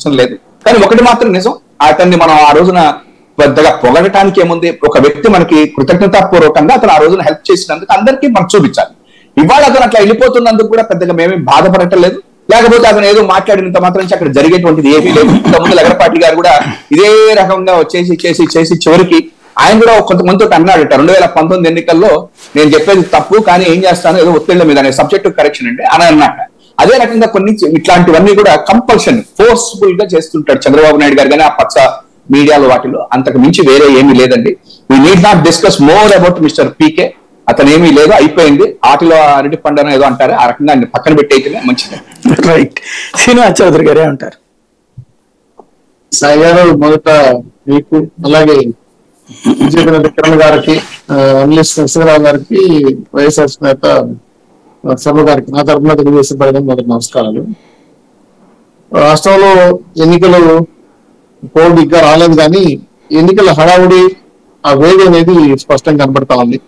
నష్టం లేదు. కానీ ఒకటి మాత్రం నిజం, అతన్ని మనం ఆ రోజున పెద్దగా పొగడటానికి ఏముంది, ఒక వ్యక్తి మనకి కృతజ్ఞతాపూర్వకంగా అతను ఆ రోజున హెల్ప్ చేసినందుకు అందరికీ మనం చూపించాలి. ఇవాళ అతను అట్లా వెళ్ళిపోతున్నందుకు కూడా పెద్దగా మేమేం బాధపడటం లేదు. లేకపోతే అతను ఏదో మాట్లాడినంత మాత్రం అక్కడ జరిగేటువంటిది ఏమీ లేదు. ఇంతకుముందు లగడపాటి గారు కూడా ఇదే రకంగా చేసి చివరికి ఆయన కూడా కొంతమందితో అన్నాడట 2019 ఎన్నికల్లో నేను చెప్పేది తప్పు కానీ ఏం చేస్తాను ఏదో ఒత్తిళ్ల మీద సబ్జెక్టివ్ కరెక్షన్ అంటే అని అన్నట్ట. అదే రకంగా కొన్ని ఇట్లాంటివన్నీ కూడా కంపల్షన్ ఫోర్స్ఫుల్ గా చేస్తుంటాడు చంద్రబాబు నాయుడు గారు. కానీ ఆ పచ్చ మీడియాలో వాటిలో అంతకు మించి వేరే ఏమీ లేదండి. We need not discuss more about mister PK. అతను ఏమీ లేదు, అయిపోయింది. ఆటిలో అరటి పండుగ ఏదో అంటారు, ఆ రకంగా పక్కన పెట్టయితేనే మంచిది. రైట్. శ్రీనివాస్ చౌదరి గారే ఉంటారు. సాయి గారు, మొదట మీకు అలాగే బీజేపీ నేత కిరణ్ గారికి, అనలిస్ట్ నరసింహరావు గారికి, వైఎస్ఆర్ నేత సభ గారికి నా తరఫున తెలుగుదేశం పడడం మొదటి నమస్కారాలు. రాష్ట్రంలో ఎన్నికలు పోటీగా రాలేదు కానీ ఎన్నికల హడావుడి ఆ వేడి అనేది స్పష్టంగా కనబడతా ఉంది.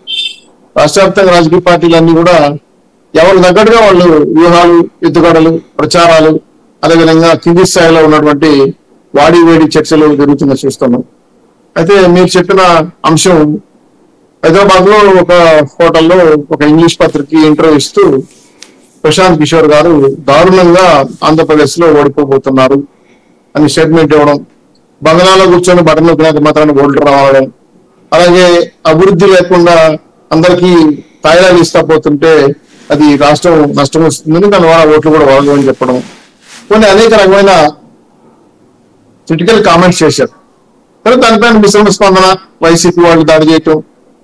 రాష్ట్ర వ్యాప్తంగా రాజకీయ పార్టీలన్నీ కూడా ఎవరు తగ్గట్టుగా వాళ్ళు వ్యూహాలు, ఎత్తుగడలు, ప్రచారాలు, అదేవిధంగా కింది స్థాయిలో ఉన్నటువంటి వాడి వేడి చర్చలు జరుగుతున్న చూస్తున్నాం. అయితే మీరు చెప్పిన అంశం, హైదరాబాద్ లో ఒక హోటల్లో ఒక ఇంగ్లీష్ పత్రికకి ఇంటర్వ్యూ ఇస్తూ ప్రశాంత్ కిషోర్ గారు దారుణంగా ఆంధ్రప్రదేశ్ లో ఓడిపోబోతున్నారు అని స్టేట్మెంట్ ఇవ్వడం, బంగాళాలో కూర్చొని బటన్ నొక్కినంత మాత్రాన్ని ఓట్లు రావడం, అలాగే అభివృద్ధి లేకుండా అందరికీ తాయిలాలు ఇస్తా పోతుంటే అది రాష్ట్రం నష్టం వస్తుందని దాని వల్ల ఓట్లు కూడా వాడమని చెప్పడం, కొన్ని అనేక రకమైన క్రిటికల్ కామెంట్స్ చేశారు. కానీ దానిపైన మిశ్రమ స్పందన, వైసీపీ వాళ్ళు దాడి చేయటం,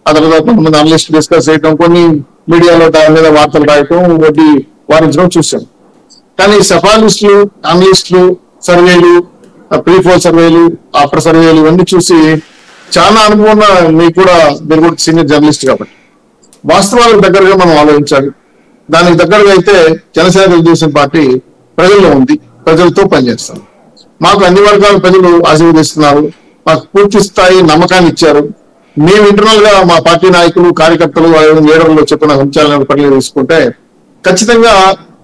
ఆ తర్వాత కొంతమంది అనలిస్ట్ డిస్కస్ చేయటం, కొన్ని మీడియాలో దాని మీద వార్తలు రాయటం, ఒకటి వారించడం చూసాం. కానీ సఫాలిస్టులు, అనలిస్టులు, సర్వేలు, ప్రీపోల్ సర్వేలు, ఆఫ్టర్ సర్వేలు ఇవన్నీ చూసి చాలా అనుభవం మీకు కూడా, మీరు కూడా సీనియర్ జర్నలిస్ట్ కాబట్టి వాస్తవాలకు దగ్గరగా మనం ఆలోచించాలి. దానికి దగ్గరగా అయితే జనసేన తెలుగుదేశం పార్టీ ప్రజల్లో ఉంది, ప్రజలతో పనిచేస్తాం. మాకు అన్ని వర్గాల ప్రజలు ఆశీర్వదిస్తున్నారు, మాకు పూర్తి స్థాయి నమ్మకాన్ని ఇచ్చారు. మేము ఇంటర్నల్ గా మా పార్టీ నాయకులు, కార్యకర్తలు, లీడర్లు చెప్పిన అంశాలను పరిగణన తీసుకుంటే ఖచ్చితంగా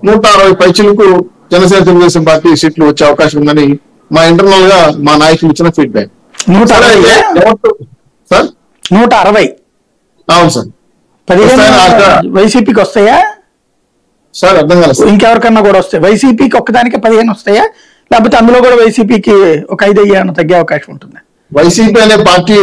160 పైచిలకు జనసేన తెలుగుదేశం పార్టీ సీట్లు వచ్చే అవకాశం ఉందని మా ఇంటర్నల్ గా మా నాయకులు ఇచ్చిన ఫీడ్బ్యాక్. 160. అవును సార్. 15 వైసీపీకి వస్తాయా సార్? అర్థం కాలేదు. ఇంకెవరికన్నా కూడా వస్తాయి? వైసీపీకి ఒక్కదానికి 15 వస్తాయా, లేకపోతే అందులో కూడా వైసీపీకి ఒక 5 తగ్గే అవకాశం ఉంటుందా? వైసీపీ అనే పార్టీ